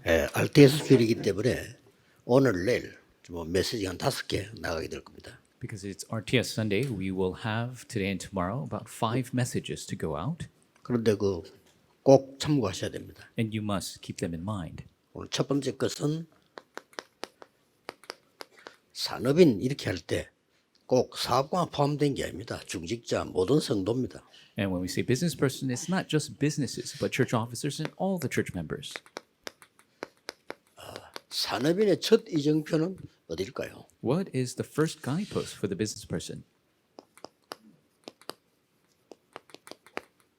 RTS 주일이기 때문에 오늘 내일 뭐 메시지 한 5개 나가게 될 겁니다. Because it's RTS Sunday, we will have today and tomorrow about 5 messages to go out, 그런데 꼭 참고하셔야 됩니다. and you must keep them in mind. 오늘 첫 번째 것은 산업인 이렇게 할 때 꼭 사업가만 포함된 게 아닙니다. 중직자 모든 성도입니다. And when we say business person, it's not just businesses, but church officers and all the church members. 산업인의 첫 이정표는 어디일까요? What is the first guidepost for the business person?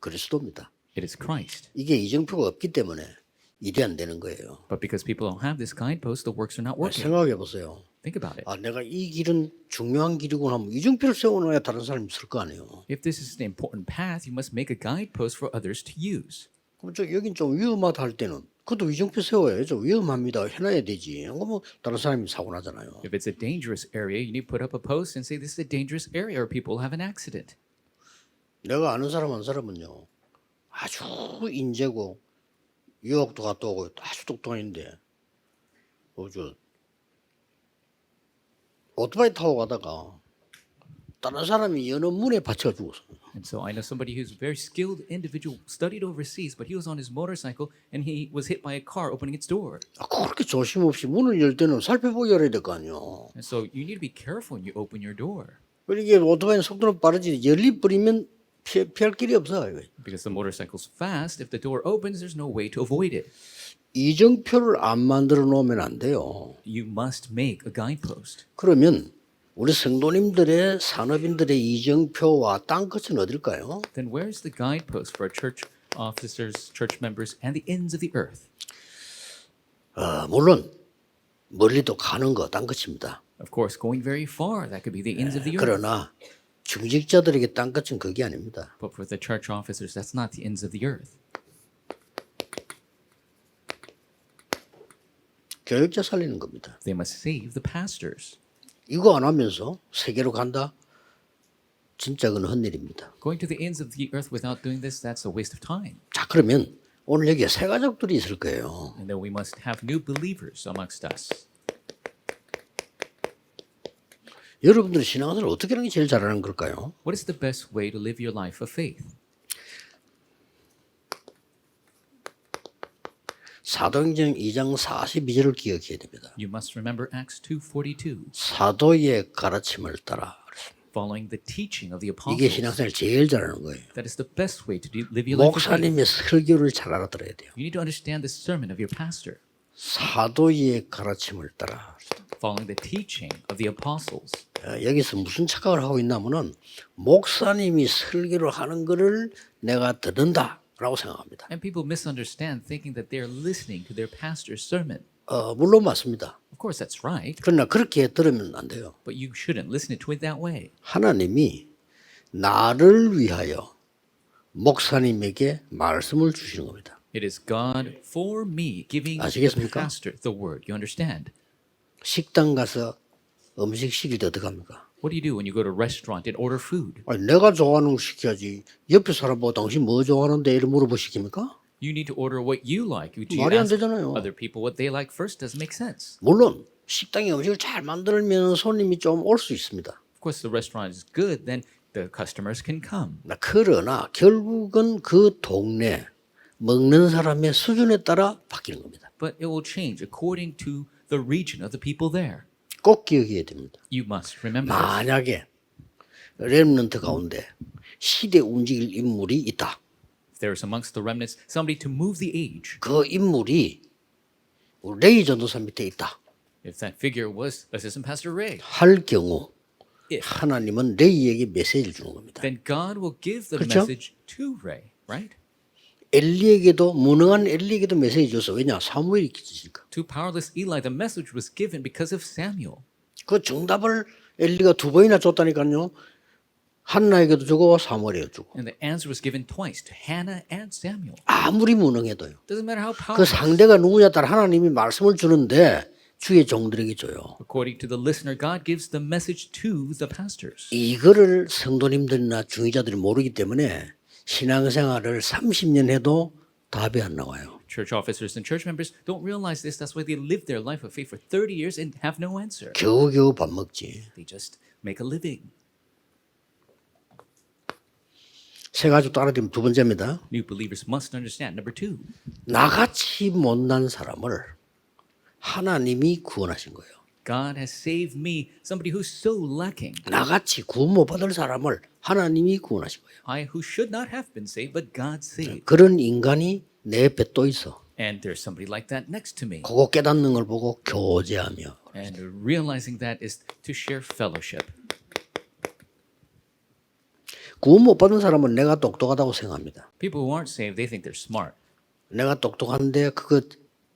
그리스도입니다. It is Christ. 이게 이정표가 없기 때문에 일이 안 되는 거예요. But because people don't have this guidepost, the works are not working. 생각해 보세요. Think about it. 내가 이 길은 중요한 길이구나 하면 이정표를 세워놔야 다른 사람이 쓸 거 아니에요. If this is an important path, you must make a guidepost for others to use. 그럼 여긴 좀 위험하다 할 때는 그것도 이정표 세워야죠. 위험합니다. 해놔야 되지. 그러면 다른 사람이 사고 나잖아요. If it's a dangerous area, you need to put up a post and say this is a dangerous area or people will have an accident. 내가 아는 사람 한 사람은요. 아주 인재고 유학도 갔다 오고 아주 똑똑한데 오토바이 타고 가다가 다른 사람이 여는 문에 받쳐 죽었어요. And so I know somebody who's a very skilled individual, studied overseas, but he was on his motorcycle and he was hit by a car opening its door. 그렇게 조심 없이 문을 열 때는 살펴보기 열어야 될 거 아니에요. And so you need to be careful when you open your door. 이게 오토바이는 속도는 빠르지 열리버리면 피할 길이 없어. Because the motorcycle's fast, if the door opens, there's no way to avoid it. 이정표를 안 만들어 놓으면 안 돼요. You must make a guidepost. 그러면 우리 성도님들의 산업인들의 이정표와 땅끝은 어딜까요? Then where's the guidepost for our church officers, church members, and the ends of the earth? 물론 멀리도 가는 거 땅끝입니다. Of course, going very far, that could be the ends of the earth. 그러나 중직자들에게 땅끝은 그게 아닙니다. But for the church officers, that's not the ends of the earth. 교육자 살리는 겁니다. They must save the pastors. 이거 안 하면서 세계로 간다? 진짜 그건 헛일입니다. Going to the ends of the earth without doing this, that's a waste of time. 자, 그러면 오늘 여기에 새 가족들이 있을 거예요. And then we must have new believers amongst us. 여러분들이 신앙생활을 어떻게 하는 게 제일 잘하는 걸까요? What is the best way to live your life of faith? 사도행전 2장 42절을 기억해야 됩니다. You must remember Acts 2:42, 사도의 가르침을 따라. following the teaching of the 이게 apostles. 신앙생활 제일 잘하는 거예요. That is the best way to live your life of faith. 목사님의 설교를 잘 알아들어야 돼요. You need to understand the sermon of your pastor, 사도의 가르침을 따라. following the teaching of the apostles. 여기서 무슨 착각을 하고 있냐면은 목사님이 설교를 하는 거를 내가 듣는다라고 생각합니다. And people misunderstand, thinking that they're listening to their pastor's sermon. 물론 맞습니다. Of course, that's right, 그러나 그렇게 들으면 안 돼요. but you shouldn't listen to it that way. 하나님이 나를 위하여 목사님에게 말씀을 주시는 겁니다. It is God for me giving the 아시겠습니까? pastor the word. You understand? 식당 가서 음식 시킬 때 어떻게 합니까? What do you do when you go to a restaurant and order food? 내가 좋아하는 거 시켜야지. 옆에 사람 보고 당신 뭐 좋아하는데 이렇게 물어보 시킵니까? You need to order what you like. Do you 말이 안 ask 되잖아요. other people what they like first? Doesn't make sense. 물론 식당에 음식을 잘 만들면 손님이 좀 올 수 있습니다. Of course, the restaurant is good, then the customers can come. 그러나 결국은 그 동네 먹는 사람의 수준에 따라 바뀌는 겁니다. But it will change according to the region of the people there. 꼭 기억해야 됩니다. You must remember this. 만약에 렘넌트 가운데 시대 움직일 인물이 있다. If there is amongst the remnants somebody to move the age, 그 인물이 레이 전도사 밑에 있다. if that figure was Assistant Pastor Ray, 할 경우 if, 하나님은 레이에게 메시지를 주는 겁니다. then God will give the 그렇죠? message to Ray, right? 엘리에게도 무능한 엘리에게도 메시지 줬어. 왜냐? 사무엘이 있으니까. To powerless Eli, the message was given because of Samuel. 그 정답을 엘리가 2번이나 줬다니까요. 한나에게도 주고 사무엘에게도 주고. And the answer was given twice to Hannah and Samuel. 아무리 무능해도요. Doesn't matter how 그 powerful. 상대가 누구냐에 따라 하나님이 말씀을 주는데 주의 종들에게 줘요. According to the listener, God gives the message to the pastors. 이거를 성도님들이나 중위자들이 모르기 때문에 신앙생활을 30년 해도 답이 안 나와요. Church officers and church members don't realize this. That's why they live their life of faith for 30 years and have no answer. 겨우겨우 밥 먹지. They just make a living. 새 가지고 따라드리면 두 번째입니다. New believers must understand. Number 2, 나같이 못난 사람을 하나님이 구원하신 거예요. God has saved me, somebody who's so lacking. 나같이 구원 못 받을 사람을 하나님이 구원하신 거예요. I who should not have been saved, but God saved. 그런 인간이 내 옆에 또 있어. And there's somebody like that next to me. 그거 깨닫는 걸 보고 교제하며. And realizing that is to share fellowship. 구원 못 받은 사람은 내가 똑똑하다고 생각합니다. People who aren't saved, they think they're smart. 내가 똑똑한데 그거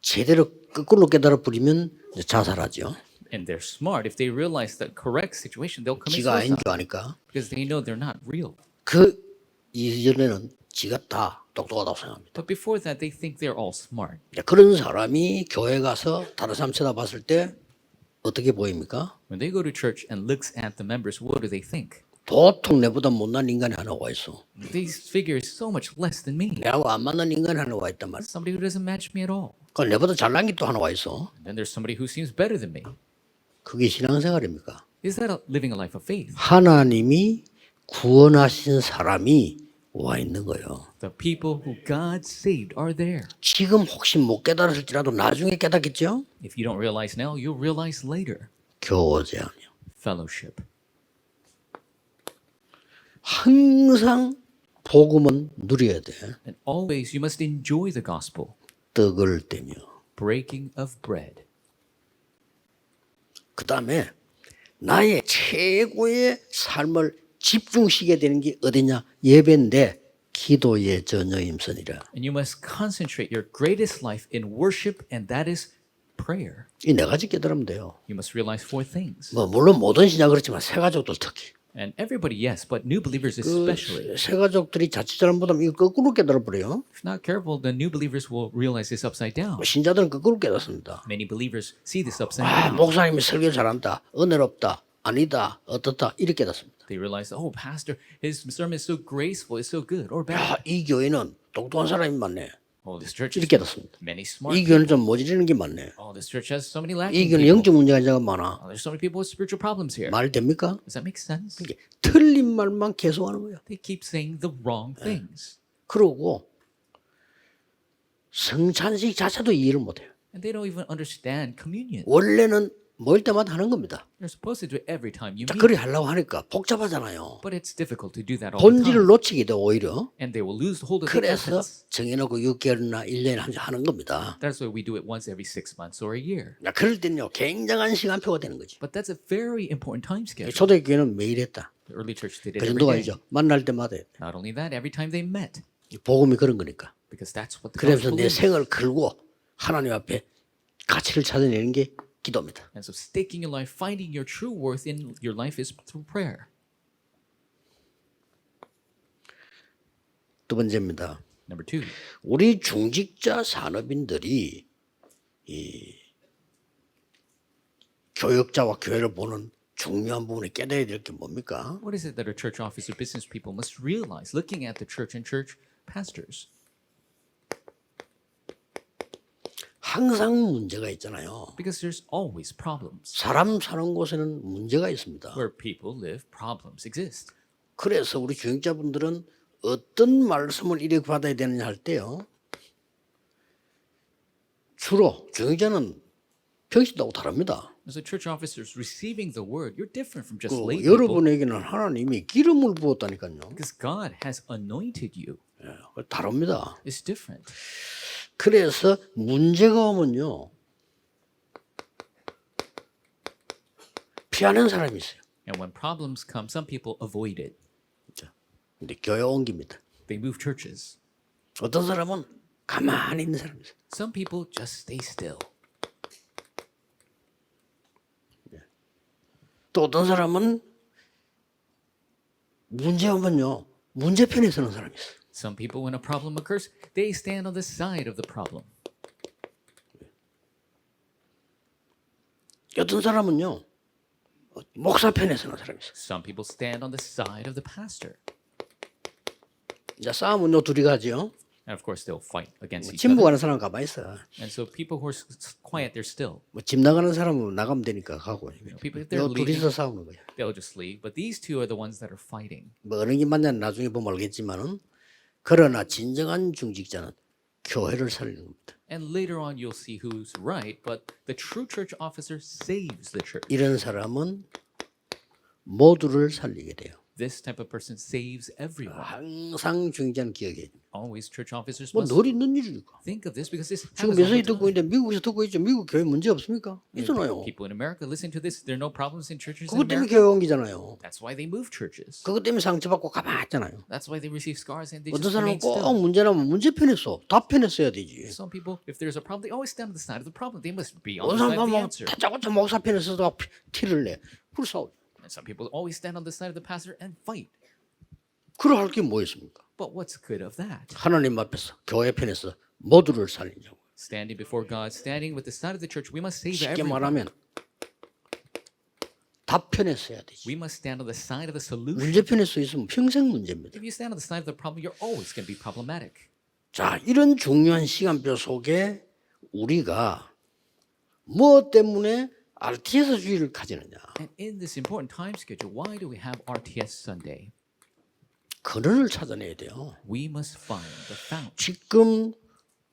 제대로 거꾸로 깨달아 버리면 자살하죠. And they're smart. If they realize the correct situation, they'll commit 지가 아닌 suicide 줄 아니까. because they know they're not real. 그 이전에는 지가 다 똑똑하다고 생각합니다. But before that, they think they're all smart. 그런 사람이 교회 가서 다른 사람 쳐다봤을 때 어떻게 보입니까? When they go to church and looks at the members, what do they think? 보통 내보다 못난 인간이 하나 와 있어. These figures so much less than me. 내하고 안 맞는 인간이 하나 와 있단 말이야. Somebody who doesn't match me at all. 그 내보다 잘난 게 또 하나 와 있어. And then there's somebody who seems better than me. 그게 신앙생활입니까? Is that living a life of faith? 하나님이 구원하신 사람이 와 있는 거예요. The people who God saved are there. 지금 혹시 못 깨달았을지라도 나중에 깨닫겠죠? If you don't realize now, you'll realize later. 교제하며. Fellowship. 항상 복음은 누려야 돼. And always you must enjoy the gospel. 떡을 떼며. Breaking of bread. 그 다음에 나의 최고의 삶을 집중시켜야 되는 게 어디냐? 예배인데 기도의 전혀임선이라. And you must concentrate your greatest life in worship, and that is prayer. 이 네 가지 깨달으면 돼요. You must realize 4 things. 뭐 물론 모든 신자 그렇지만 새 가족들 특히. And everybody, yes, but new believers especially. 새 가족들이 자칫 잘못하면 이거 거꾸로 깨달아 버려요. If not careful, the new believers will realize this upside down. 신자들은 거꾸로 깨닫습니다. Many believers see this upside 아, down. 목사님이 설교 잘한다, 은혜롭다, 아니다, 어떻다 이렇게 깨닫습니다. They realize, oh, pastor, his sermon is so graceful, it's so good or bad. 야, 이 교회는 똑똑한 사람이 많네. Oh, this church 이렇게 has 깨닫습니다. many smart 이 people. 교회는 좀 모자리는 게 많네. Oh, this church has so many 이 lacking 교회는 people. 영적 문제가 이제가 많아. Oh, there's so many people with spiritual problems here. 말 됩니까? Does that make sense? 이게 틀린 말만 계속하는 거야. They keep saying the wrong things. 그러고 성찬식 자체도 이해를 못해요. And they don't even understand communion. 원래는 모일 때마다 하는 겁니다. You're supposed to do it every time you 자, meet. 그리 하려고 하니까 복잡하잖아요. But it's difficult to do that all the 본질을 time. 놓치게 돼 오히려. And they will lose hold of the 그래서 essence. 정해놓고 6개월이나 1년에 한 번 하는 겁니다. That's why we do it once every 6 months or a year. 자, 그럴 때는요 굉장한 시간표가 되는 거지. But that's a very important time schedule. 초대교회는 매일 했다. The early church did it 그 every 정도가 day. 아니죠. 만날 때마다 했다. Not only that, every time they met. 복음이 그런 거니까. Because that's what the 그래서 gospel 내 is. 생을 걸고 하나님 앞에 가치를 찾아내는 게 기도입니다. And so staking your life, finding your true worth in your life is through prayer. 두 번째입니다. Number 2, 우리 중직자 산업인들이 이 교역자와 교회를 보는 중요한 부분에 깨달아야 될 게 뭡니까? what is it that a church officer, business people must realize looking at the church and church pastors? 항상 문제가 있잖아요. Because there's always problems. 사람 사는 곳에는 문제가 있습니다. Where people live, problems exist. 그래서 우리 중직자분들은 어떤 말씀을 이렇게 받아야 되느냐 할 때요. 주로 중직자는 평신도하고 다릅니다. As a church officers receiving the word, you're different from just 그 lay people. 여러분에게는 하나님이 기름을 부었다니까요. Because God has anointed you. 예, 다릅니다. It's different. 그래서 문제가 오면요. 피하는 사람이 있어요. And when problems come, some people avoid it. 근데 교회 옮깁니다. They move churches. 어떤 사람은 가만히 있는 사람이 있어요. Some people just stay still. 또 어떤 사람은 문제 오면요. 문제편에 서는 사람이 있어요. Some people, when a problem occurs, they stand on the side of the problem. 어떤 사람은요. 목사 편에 서는 사람이 있어요. Some people stand on the side of the pastor. 이제 싸움은 요 둘이 가죠. And of course, they'll fight against each 집 other. 가는 사람은 가만히 있어. And so people who are quiet, they're still. 뭐 집 나가는 사람은 나가면 되니까 가고. People, if they're 요 leaving, 둘이서 싸우는 거야. they'll just leave. But these two are the ones that are fighting. 뭐 어느 게 맞냐는 나중에 보면 알겠지만은 그러나 진정한 중직자는 교회를 살리는 겁니다. And later on, you'll see who's right. But the true church officer saves the church. 이런 사람은 모두를 살리게 돼요. This type of person saves everyone. 항상 중직자는 기억해야 돼요. Always, church officers 뭐 must 늘 있는 일이니까. think of this because this 지금 happens all 메시지 the 듣고 time. 있는데 미국에서 듣고 있죠. 미국 교회 문제 없습니까? 있잖아요. People in America listen to this. There are no problems in churches in 그것 때문에 America. 교회 옮기잖아요. That's why they move churches. 그것 때문에 상처받고 가만있잖아요. That's why they receive scars and they 어떤 just 사람은 remain 꼭 still. 문제 나면 문제 편에 서 다 편에 써야 되지. Some people, if there's a problem, they always stand on the side of the problem. They must be on 어떤 the side of the 사람은 answer. 다짜고짜 목사 편에 서다가 티를 내. 그걸 싸우죠. And some people always stand on the side of the pastor and fight. 그럴 할 게 뭐 있습니까? But what's the good of that? 하나님 앞에서 교회 편에서 모두를 살리냐고. Standing before God, standing with the side of the church, we must save 쉽게 everyone. 말하면 다 편에 서야 되지. We must stand on the side of the solution. 문제 편에 서 있으면 평생 문제입니다. If you stand on the side of the problem, you're always going to be problematic. 자, 이런 중요한 시간표 속에 우리가 뭐 때문에 RTS주의를 가지느냐? And in this important time schedule, why do we have RTS Sunday? 근원을 찾아내야 돼요. We must find the fount. 지금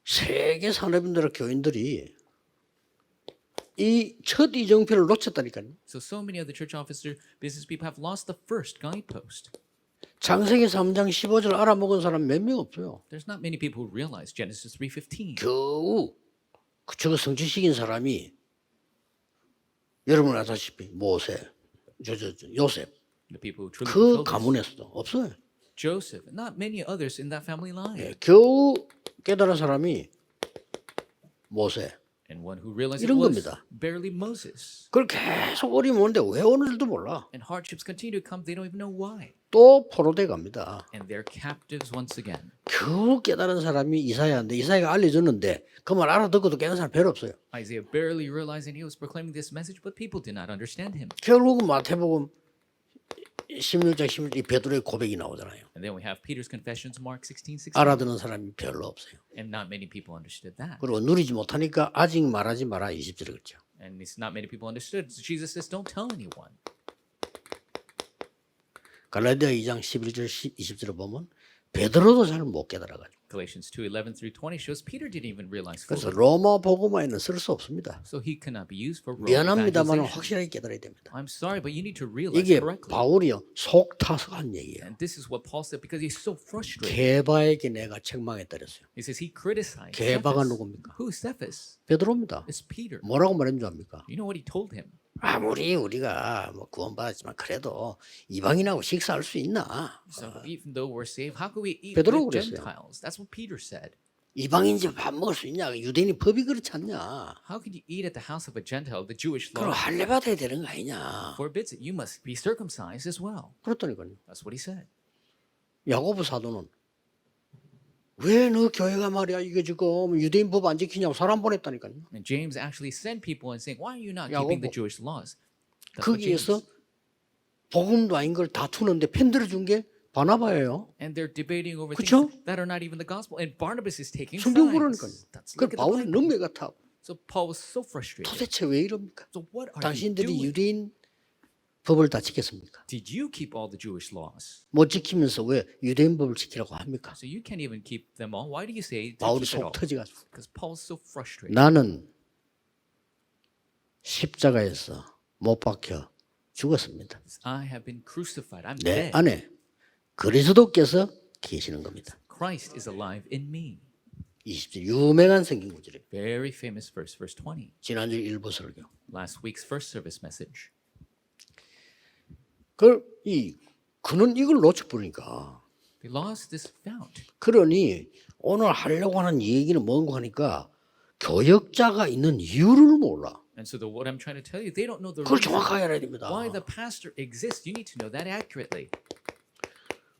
세계 산업인들과 교인들이 이 첫 이정표를 놓쳤다니까요. So many of the church officer business people have lost the first guidepost. 창세기 3장 15절 알아먹은 사람 몇 명 없어요. There's not many people who realize Genesis 3:15. 겨우 저거 성취시킨 사람이 여러분 아다시피 모세, 요셉 The people who truly 그 fulfill this. 가문에서도 없어요. Joseph, and not many others in that family line. 예, 겨우 깨달은 사람이 모세. And one who realized it 이런 was 겁니다. barely Moses. 그걸 계속 어려움 오는데 왜 오는지도 몰라. And hardships continue to come. They don't even know why. 또 포로돼 갑니다. And they're captives once again. 겨우 깨달은 사람이 이사야인데 이사야가 알려줬는데 그 말 알아듣고도 깨달은 사람 별로 없어요. Isaiah barely realizing he was proclaiming this message, but people did not understand him. 결국은 마태복음 16장 16절 베드로의 고백이 나오잖아요. And then we have Peter's confessions, Mark 16:16. 알아듣는 사람이 별로 없어요. And not many people understood that. 그리고 누리지 못하니까 아직 말하지 마라 20절에 그렇죠. And it's not many people understood. So Jesus says, don't tell anyone. 갈라디아 2장 11절 20절에 보면 베드로도 잘 못 깨달아가지고 Galatians 2:11 through 20 shows Peter didn't even realize 그래서 fully. 로마 복음화에는 쓸 수 없습니다. So he cannot be used for Roman 미안합니다만 evangelization. 확실하게 깨달아야 됩니다. I'm sorry, but you need to realize 이게 correctly. 바울이요 속 타서 한 얘기예요. And this is what Paul said because he's so frustrated. 게바에게 내가 책망에 때렸어요. He says he criticized 게바가 Cephas. 누굽니까? Who's Cephas? 베드로입니다. It's Peter. 뭐라고 말했는 줄 압니까? You know what he told him? 아무리 우리가 뭐 구원받았지만 그래도 이방인하고 식사할 수 있나? So even though we're saved, how could we eat 베드로가 with 그랬어요. Gentiles? That's what Peter said. 이방인 집 밥 먹을 수 있냐? 유대인이 법이 그렇지 않냐? How could you eat at the house of a Gentile? The Jewish 그럼 law 할례 받아야 되는 거 아니냐? forbids it. You must be circumcised as well. 그렇다니까요. That's what he said. 야고보 사도는 왜 너 교회가 말이야 이게 지금 유대인 법 안 지키냐고 사람 보냈다니까요. And James actually sent people and saying, why are you not keeping the 야고보. Jewish laws? That's what 거기에서 James. 복음도 아닌 걸 다투는데 편 들어준 게 바나바예요. And they're debating over 그쵸? things that are not even the gospel. And Barnabas is taking 성경 보라니까요. sides. That's 그 look at the 바울이 Bible. 능매 같아. So Paul was so frustrated. 도대체 왜 이럽니까? So what are you 당신들이 doing? 유대인 법을 다 지켰습니까? Did you keep all the Jewish laws? 못 지키면서 왜 유대인 법을 지키라고 합니까? So you can't even keep them all. Why do you say to 바울이 keep it 속 all? 터져가지고 Because Paul's so frustrated. 나는 십자가에서 못 박혀 죽었습니다. I have been crucified. I'm 내 dead. 안에 그리스도께서 계시는 겁니다. Christ is alive in me. 20절 유명한 성경 구절이에요. Very famous verse, verse 20. 지난주 일부 설교. Last week's first service message. 그는 이걸 놓쳐버리니까. They lost this fount. 그러니 오늘 하려고 하는 얘기는 뭔가 하니까 교역자가 있는 이유를 몰라. And so what I'm trying to tell you, they don't know the 그걸 reason 정확하게 알아야 됩니다. why the pastor exists. You need to know that accurately.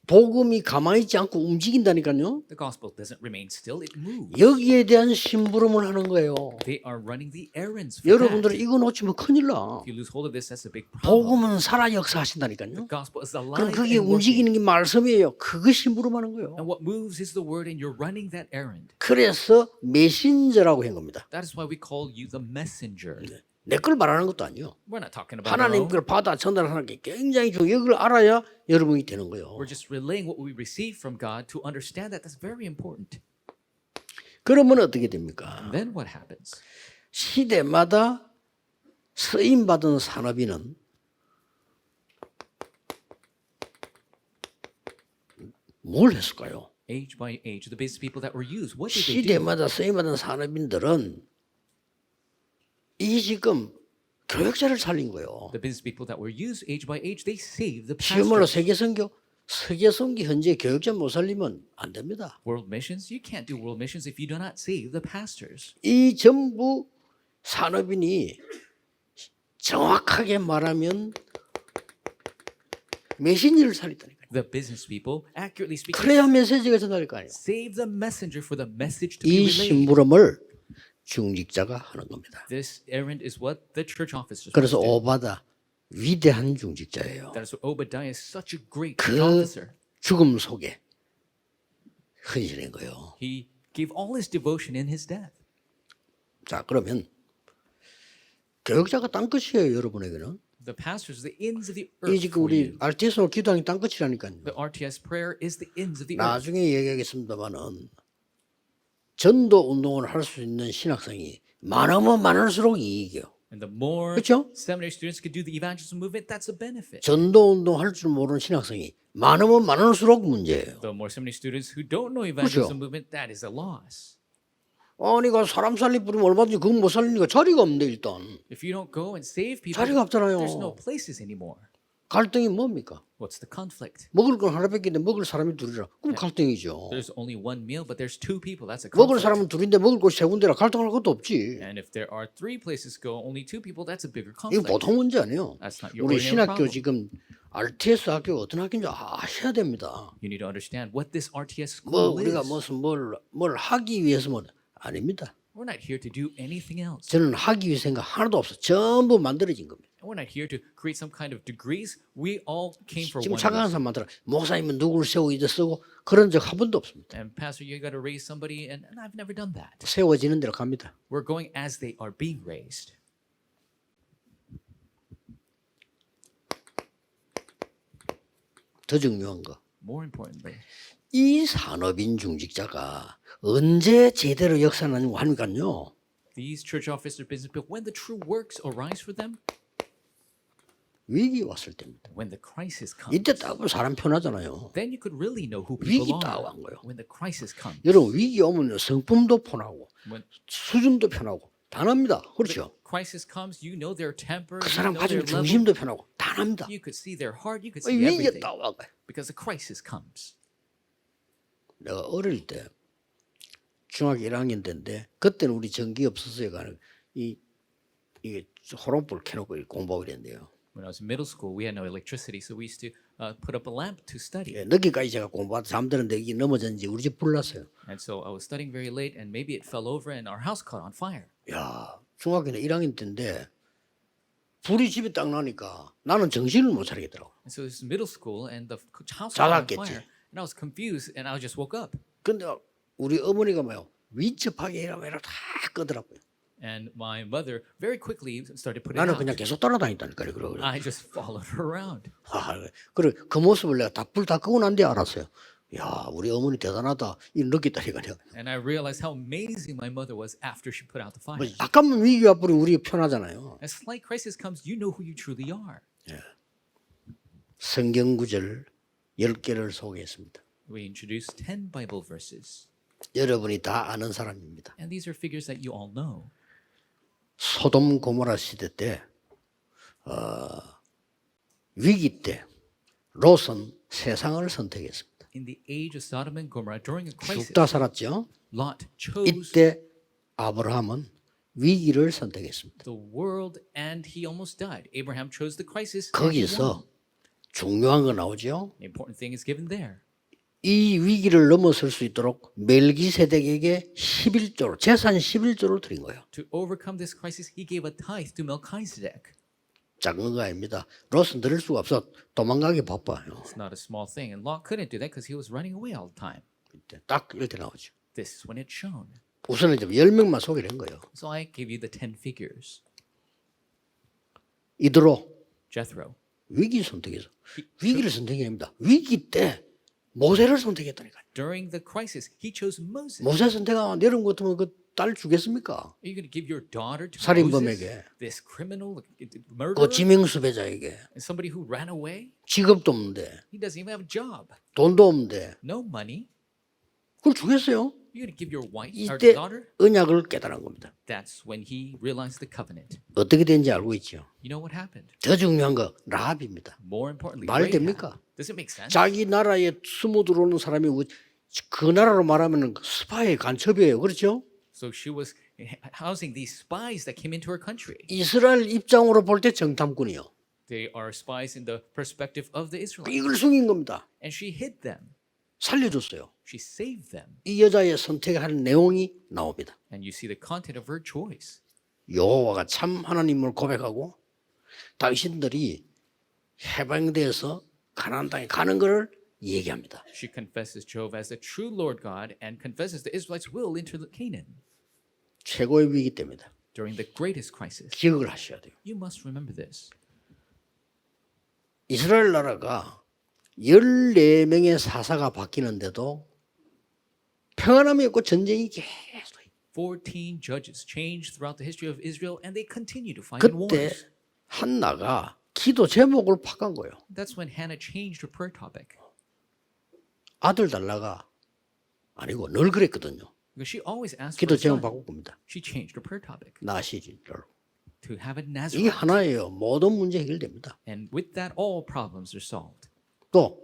복음이 가만히 있지 않고 움직인다니까요. The gospel doesn't remain still, it moves. 여기에 대한 심부름을 하는 거예요. They are running the errands for that. 여러분들은 이거 놓치면 큰일 나. If you lose hold of this, that's a big problem. 복음은 살아 역사하신다니까요. The gospel is 그럼 alive 그게 and working. 움직이는 게 말씀이에요. 그거 심부름하는 거예요. And what moves is the word, and you're running that errand. 그래서 메신저라고 한 겁니다. That is why we call you the messenger. 내 걸 말하는 것도 아니에요. We're not talking about our 하나님 own. 걸 받아 전달하는 게 굉장히 중요해요. 이걸 알아야 여러분이 되는 거예요. We're just relaying what we receive from God to understand that. That's very important. 그러면 어떻게 됩니까? And then what happens? 시대마다 쓰임받은 산업인은 뭘 했을까요? Age by age, the business people that were used, what did they do? 시대마다 쓰임받은 산업인들은 이 지금 교역자를 살린 거예요. The business people that were used age by age, they saved the 지금으로 pastors. 세계선교 현재 교역자 못 살리면 안 됩니다. World missions, you can't do world missions if you do not save the pastors. 이 전부 산업인이 정확하게 말하면 메신저를 살렸다니까요. The business people, accurately speaking, 그래야 메시지가 전달될 거 아니에요. save the messenger for the message to be 이 relayed. 심부름을 중직자가 하는 겁니다. This errand is what the church officers 그래서 do. 오바다 위대한 중직자예요. That is why Obadiah is such a great 그 officer. 죽음 속에 헌신한 거예요. He gave all his devotion in his death. 자, 그러면 교역자가 딴 것이에요, 여러분에게는. The pastors, the ends of the 이 earth 지금 for 우리 you. RTS로 기도하는 게 딴 것이라니까요. The RTS prayer is the ends of the earth. 나중에 얘기하겠습니다만은 전도 운동을 할 수 있는 신학생이 많으면 많을수록 이익이에요. And the more 그렇죠? seminary students could do the evangelism movement, that's a benefit. 전도 운동 할 줄 모르는 신학생이 많으면 많을수록 문제예요. The more seminary students who don't know evangelism 그렇죠? movement, that is a loss. 아니, 그 사람 살리 뿌리면 얼마든지 그건 못 살리니까 자리가 없는데 일단. If you don't go and save people, 자리가 없잖아요. there's no places anymore. 갈등이 뭡니까? What's the conflict? 먹을 건 하나밖에 없는데 먹을 사람이 둘이라. 그럼 갈등이죠. There's only one meal, but there's two people. That's a 먹을 conflict. 사람은 둘인데 먹을 곳이 세 군데라 갈등할 것도 없지. And if there are three places to go, only two people, that's a bigger 이거 conflict. 보통 문제 아니에요. That's not your 우리 ordinary 신학교 problem. 지금 RTS 학교가 어떤 학교인지 아셔야 됩니다. You need to understand what this RTS 뭐 school 우리가 is. 무슨 뭘 하기 위해서만 아닙니다. We're not here to do anything else. 저는 하기 위해 생각 하나도 없어. 전부 만들어진 겁니다. And we're not here to create some kind of degrees. We all came for 지금 one 착각하는 reason. 사람 많더라. 목사님은 누구를 세우고 이제 쓰고 그런 적 한 번도 없습니다. And pastor, you got to raise somebody, and I've never done that. 세워지는 대로 갑니다. We're going as they are being raised. 더 중요한 거. More importantly, 이 산업인 중직자가 언제 제대로 역사하는 거 하니까요. these church officers, business people, when the true works arise for them, 위기 왔을 때입니다. when the crisis comes, 이때 딱 보면 사람 편하잖아요. then you could really know who 위기 people 딱 are. 온 거예요. When the crisis comes, 여러분 위기 오면 성품도 편하고 when 수준도 편하고 다 납니다. 그렇죠? crisis comes, you know their temper, 그 you 사람 know their 가진 level. 중심도 편하고 다 납니다. You could see their heart, you could 이 see 위기가 everything, 딱 와요. because the crisis comes. 내가 어릴 때 중학교 1학년 때인데 그때는 우리 전기 없었어요. 이게 호롱불 켜놓고 공부하고 이랬는데요. When I was in middle school, we had no electricity, so we used to put up a lamp to study. 예, 늦게까지 제가 공부하다 잠드는데 이게 넘어졌는지 우리 집 불났어요. And so I was studying very late, and maybe it fell over, and our house caught on fire. 야, 중학교 1학년 때인데 불이 집에 딱 나니까 나는 정신을 못 차리겠더라고. And so it was middle school, and the house caught on 자랐겠지. fire, and I was confused, and I just woke up. 근데 우리 어머니가 뭐요? 위급하게 이러면 다 끄더라고요. And my mother very quickly started putting 나는 out. 그냥 계속 따라다녔다니까요. 그래. I just followed her around. 그래 그 모습을 내가 불 다 끄고 난 뒤에 알았어요. 야, 우리 어머니 대단하다. 이 느꼈다니까요. And I realized how amazing my mother was after she put out the 뭐 fire. 약간만 위기가 뿌리면 우리 편하잖아요. As slight crisis comes, you know who you truly are. 성경 구절 10개를 소개했습니다. We introduced 10 Bible verses. 여러분이 다 아는 사람입니다. And these are figures that you all know. 소돔 고모라 시대 때 위기 때 롯은 세상을 선택했습니다. In the age of Sodom and Gomorrah, during a crisis, 죽다 살았죠. Lot chose 이때 아브라함은 위기를 선택했습니다. the world, and he almost died. Abraham chose the crisis. and he 거기서 won. 중요한 거 나오죠. The important thing is given there. 이 위기를 넘어설 수 있도록 멜기세덱에게 11조로 재산 11조를 드린 거예요. To overcome this crisis, he gave a tithe to Melchizedek. 작은 거 아닙니다. 롯은 드릴 수가 없어. 도망가기 바빠요. It's not a small thing, and Lot couldn't do that because he was running away all the time. 이때 딱 이렇게 나오죠. This is when it's shown. 우선은 좀 10명만 소개를 한 거예요. So I gave you the 10 figures. 이드로 Jethro. 위기 선택에서 위기를 선택이 아닙니다. 위기 때 모세를 선택했다니까요. During the crisis, he chose Moses. 모세 선택하면 내려온 것 같으면 그 딸 주겠습니까? Are you going to give your daughter to 살인범에게. Moses, this criminal, 그 murderer, 지명수배자에게 and somebody who ran away? 직업도 없는데 He doesn't even have a job, 돈도 없는데 no money. 그걸 주겠어요? You're going to give your wife or 이때 daughter? 언약을 깨달은 겁니다. That's when he realized the covenant. 어떻게 된지 알고 있죠. You know what happened? 더 중요한 거 라합입니다. More importantly, 말 Rahab. 됩니까? Does it make sense? 자기 나라에 숨어 들어오는 사람이 그 나라로 말하면 스파이 간첩이에요. 그렇죠? So she was housing these spies that came into her country. 이스라엘 입장으로 볼 때 정탐꾼이요. They are spies in the perspective of the Israelites. 이걸 숨긴 겁니다. And she hid them. 살려줬어요. She saved them. 이 여자의 선택한 내용이 나옵니다. And you see the content of her choice. 여호와가 참 하나님을 고백하고 당신들이 해방돼서 가나안 땅에 가는 것을 얘기합니다. She confesses Jehovah as the true Lord God and confesses the Israelites will enter Canaan 최고의 위기 때입니다. during the greatest crisis. 기억을 하셔야 돼요. You must remember this. 이스라엘 나라가 14명의 사사가 바뀌는데도 평안함이 없고 전쟁이 계속 14 judges changed throughout the history of Israel and they continue to fight in 그때 wars. 한나가 기도 제목을 바꾼 거예요. That's when Hannah changed her prayer topic. 아들 달라가 아니고 늘 그랬거든요. Because she always asked for 기도 a 제목 son. 바꿀 겁니다. She changed her prayer topic 나시를. to have a 이게 Nazarite. 하나예요. 모든 문제 해결됩니다. And with that, all problems are solved. 또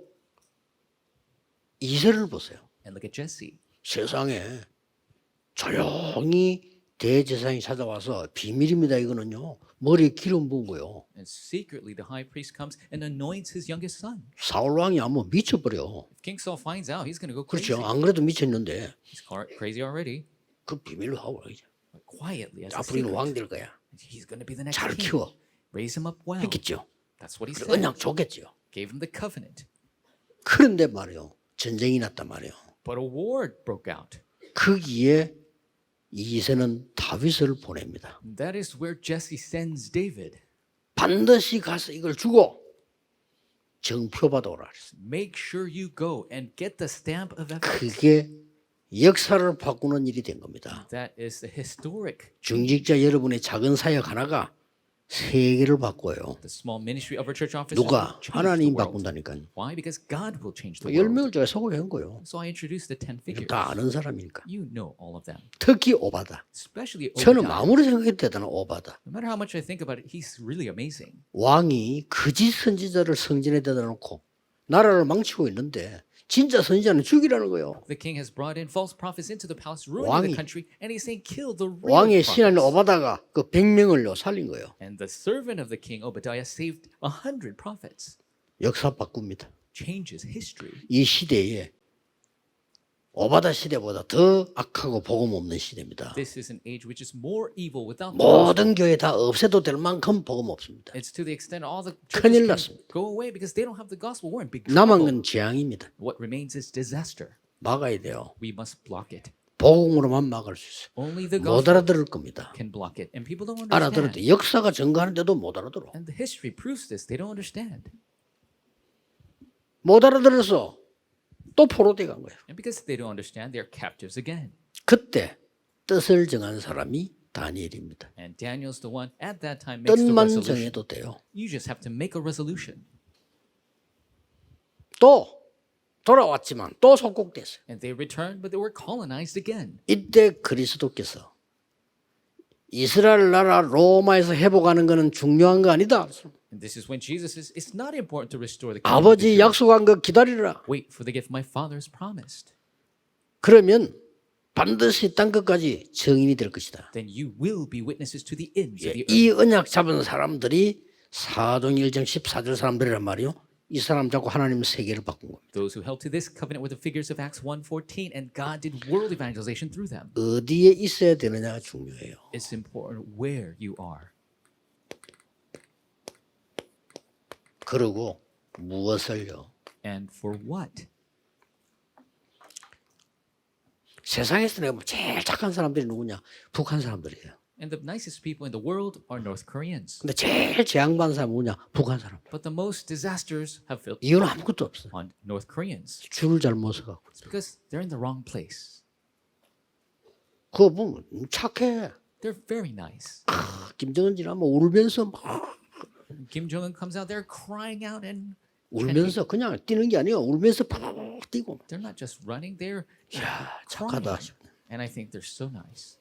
이세를 보세요. And look at Jesse. 세상에 조용히 대제사장이 찾아와서 비밀입니다. 이거는요. 머리에 기름 부은 거요. And secretly, the high priest comes and anoints his youngest son. 사울 왕이 아마 미쳐버려. If King Saul finds out, he's going to go crazy. 그렇죠. 안 그래도 미쳤는데 He's crazy already. 그 비밀로 하고 그러죠. But quietly, as a 앞으로 secret, 왕 될 거야. he's going to be the next 잘 king. 키워. Raise him up well. 했겠죠. That's what he 그리고 said. 언약 줬겠죠. Gave him the covenant. 그런데 말이요. 전쟁이 났단 말이에요. But a war broke out. 거기에 이세는 다윗을 보냅니다. And that is where Jesse sends David. 반드시 가서 이걸 주고 정표 받아오라. Make sure you go and get the stamp of evidence. 그게 역사를 바꾸는 일이 된 겁니다. That is the historic, 중직자 여러분의 작은 사역 하나가 세계를 바꿔요. the small ministry of our church office. 누가? will change the 하나님 world. 바꾼다니까요. Why? Because God will change the world. 10명을 제가 소개한 거예요. So I introduced the 10 figures. 다 아는 사람이니까. You know all of them. 특히 오바다. Especially 저는 Obadiah. 아무리 생각해도 대단한 오바다. No matter how much I think about it, he's really amazing. 왕이 거짓 선지자를 성전에 대다 놓고 나라를 망치고 있는데 진짜 선지자는 죽이라는 거예요. The king has brought in false prophets into the palace, ruining 왕이- the country, and he's saying, kill the real 왕의 신하인 prophets. 오바다가 그 100명을요 살린 거예요. And the servant of the king, Obadiah, saved 100 prophets. 역사 바꿉니다. Changes history. 이 시대에 오바다 시대보다 더 악하고 복음 없는 시대입니다. This is an age which is more evil without the gospel. 모든 교회 다 없애도 될 만큼 복음 없습니다. It's to the extent all the 큰일 churches 났습니다. can go away because they don't have the gospel. We're in big 남은 건 trouble. 재앙입니다. What remains is disaster. 막아야 돼요. We must block it. 복음으로만 막을 수 있어요. Only the 못 gospel 알아들을 겁니다. can block it. And people don't 알아들어도 understand. 역사가 증거하는데도 못 알아들어. And the history proves this. They don't understand. 못 알아들어서 또 포로돼 간 거예요. And because they don't understand, they're captives again. 그때 뜻을 정한 사람이 다니엘입니다. And Daniel's the one at that time makes the 뜻만 resolution. 정해도 돼요. You just have to make a resolution. 또 돌아왔지만 또 속국됐어요. And they returned, but they were colonized again. 이때 그리스도께서 이스라엘 나라 로마에서 회복하는 것은 중요한 거 아니다. And this is when Jesus says, it's not important to restore the kingdom of 아버지 Israel. 약속한 거 기다리라. Wait for the gift my father has promised. 그러면 반드시 땅 끝까지 증인이 될 것이다. Then you will be witnesses to the ends of the earth. 이 언약 잡은 사람들이 사도행 1장 14절 사람들이란 말이요. 이 사람 잡고 하나님은 세계를 바꾼 겁니다. Those who held to this covenant were the figures of Acts 1:14, and God did world evangelization through them. 어디에 있어야 되느냐가 중요해요. It's important where you are. 그리고 무엇을요? And for what? 세상에서 내가 제일 착한 사람들이 누구냐? 북한 사람들이에요. And the nicest people in the world are North Koreans. 근데 제일 재앙받는 사람 누구냐? 북한 사람들. But the most disasters have fell 이유는 아무것도 없어. on North Koreans. 줄을 잘못 서갖고. It's because they're in the wrong place. 그거 보면 착해. They're very nice. 김정은 지나면 울면서 막 Kim Jong-un comes out there crying out, and 울면서 그냥 뛰는 게 아니에요. 울면서 팍 뛰고. they're not just running, they're 야, crying. 착하다. And I think they're so nice.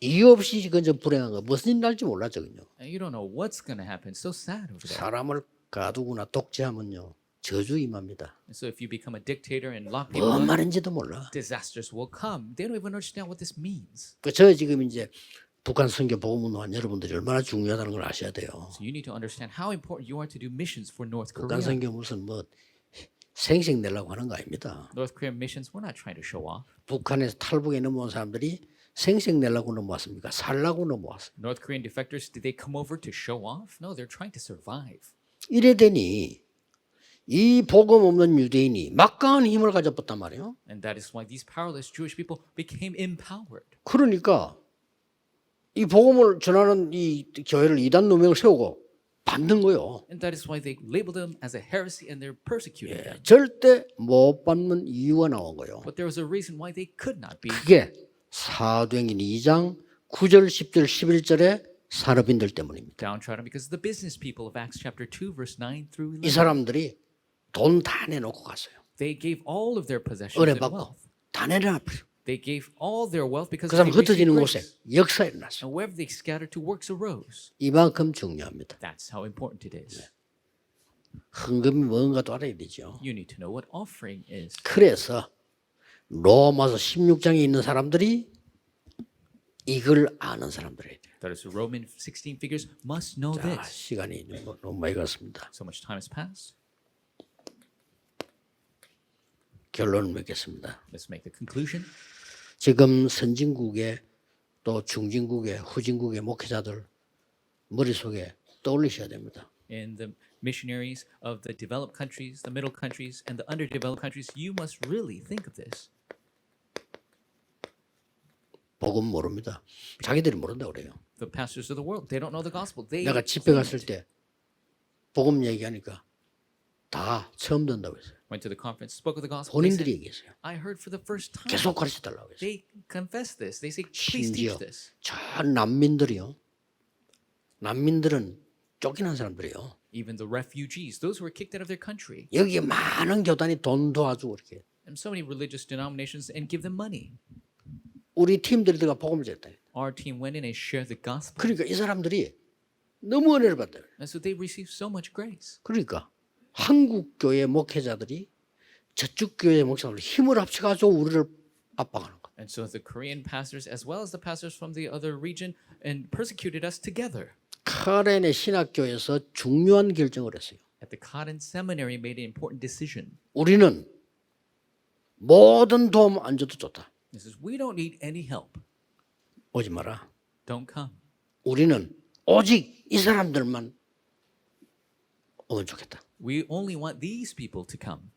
이유 없이 그저 불행한 거 무슨 일 날지 몰라 저건요. And you don't know what's going to happen. It's so sad over there. 사람을 가두거나 독재하면요 저주 임합니다. And so if you become a dictator and lock people 뭔 up, 말인지도 몰라. disasters will come. They don't even understand what this means. 저 지금 이제 북한 선교 복음운동한 여러분들이 얼마나 중요하다는 걸 아셔야 돼요. So you need to understand how important you are to do missions for North 북한 Korea. 선교 무슨 뭐 생색 내려고 하는 거 아닙니다. North Korean missions, we're not trying to show off. 북한에서 탈북에 넘어온 사람들이 생색 내려고 넘어왔습니까? 살라고 넘어왔어요. North Korean defectors, did they come over to show off? No, they're trying to survive. 이래 되니 이 복음 없는 유대인이 막강한 힘을 가졌단 말이에요. And that is why these powerless Jewish people became empowered. 그러니까 이 복음을 전하는 이 교회를 이단 누명을 세우고 받는 거요. And that is why they labeled them as a heresy and they're persecuting them. 절대 못 받는 이유가 나온 거예요. But there was a reason why they could not be. 그게 사도행전 2장 9절, 10절, 11절의 산업인들 때문입니다. Downtrodden because the business people of Acts chapter 2 verse 9 through 이 11. 사람들이 돈 다 내놓고 갔어요. They gave all of their possessions 은혜 and 받고 wealth. 다 내려놔버려. They gave all their wealth because 그 사람 they received 흩어지는 곳에 grace. 역사 일어났어요. And wherever they scattered to, works arose. 이만큼 중요합니다. That's how important it is. 헌금이 뭔가도 알아야 되죠. You need to know what offering is. 그래서 로마서 16장에 있는 사람들이 이걸 아는 사람들이에요. That is, Roman 16 figures must know 자, this. 시간이 너무 많이 갔습니다. So much time has passed. 결론을 맺겠습니다. Let's make the conclusion. 지금 선진국의 또 중진국의 후진국의 목회자들 머릿속에 떠올리셔야 됩니다. In the missionaries of the developed countries, the middle countries, and the underdeveloped countries, you must really think of this. 복음 모릅니다. 자기들이 모른다 그래요. The pastors of the world, they don't know the gospel. They 내가 집회 claim 갔을 it. 때 복음 얘기하니까 다 처음 듣는다고 했어요. Went to the conference, spoke of the gospel. They 본인들이 said, 얘기했어요. I heard for the first time. 계속 가르쳐달라고 했어요. They confess this. They say, please 심지어 teach this. 저 난민들이요. 난민들은 쫓기는 사람들이요. Even the refugees, those who were kicked out of their country. 여기에 많은 교단이 돈 도와주고 이렇게. And so many religious denominations and give them money. 우리 팀들이 들어가 복음을 전했다. Our team went in and shared the gospel. 그러니까 이 사람들이 너무 은혜를 받다. And so they received so much grace. 그러니까 한국 교회 목회자들이 저쪽 교회 목사들 힘을 합쳐가지고 우리를 압박하는 거야. And so the Korean pastors, as well as the pastors from the other region, and persecuted us together. 카렌의 신학교에서 중요한 결정을 했어요. At the Cotton Seminary, made an important decision. 우리는 모든 도움 안 줘도 좋다. This is, we don't need any help. 오지 마라. Don't come. 우리는 오직 이 사람들만 오면 좋겠다. We only want these people to come.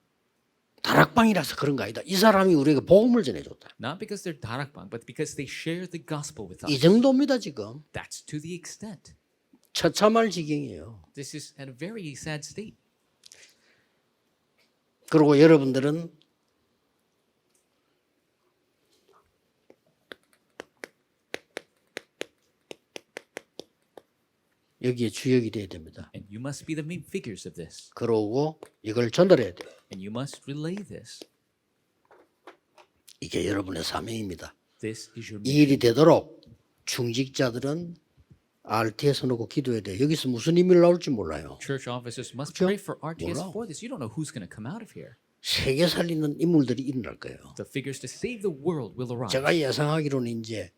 다락방이라서 그런 거 아니다. 이 사람이 우리에게 복음을 전해줬다. Not because they're darakbang, but because they share the gospel with 이 us. 정도입니다 지금. That's to the extent. 처참할 지경이에요. This is at a very sad state. 그리고 여러분들은 여기에 주역이 돼야 됩니다. And you must be the main figures of this. 그러고 이걸 전달해야 돼요. And you must relay this. 이게 여러분의 사명입니다. This is your 이 mission. 일이 되도록 중직자들은 RT에서 놓고 기도해야 돼요. 여기서 무슨 의미를 나올지 몰라요. Church officers must 그렇죠? pray for RTS 몰라. for this. You don't know who's going to come out of here. 세계 살리는 인물들이 일어날 거예요. The figures to save the world will arise. 제가 예상하기로는 이제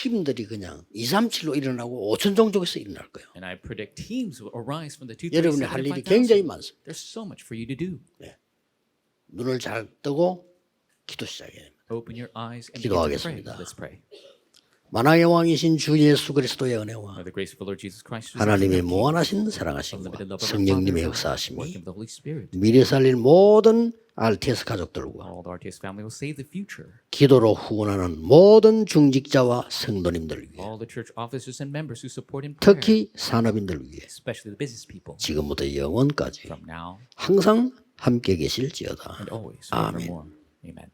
팀들이 그냥 237로 일어나고 5천 종족에서 일어날 거예요. And I predict teams will arise from the 여러분이 237 할 and 일이 굉장히 5,000. 많습니다. There's so much for you to do. 눈을 잘 뜨고 기도 시작해야 됩니다. Open your eyes and begin to pray. 기도하겠습니다. Let's pray. 만왕의 왕이신 주 예수 그리스도의 은혜와 By the grace of the Lord Jesus Christ, 하나님의 무한하신 사랑하심과 unlimited love of our 성령님의 Father, 역사하심이 working of the Holy Spirit, 미래 살릴 모든 RTS 가족들과 all the RTS family will save the future. 기도로 후원하는 모든 중직자와 성도님들 위해 All the church officers and members who support in prayer, 특히 산업인들 위해 especially the business people, 지금부터 영원까지 from now 항상 함께 계실지어다. and always 아멘. forevermore. Amen.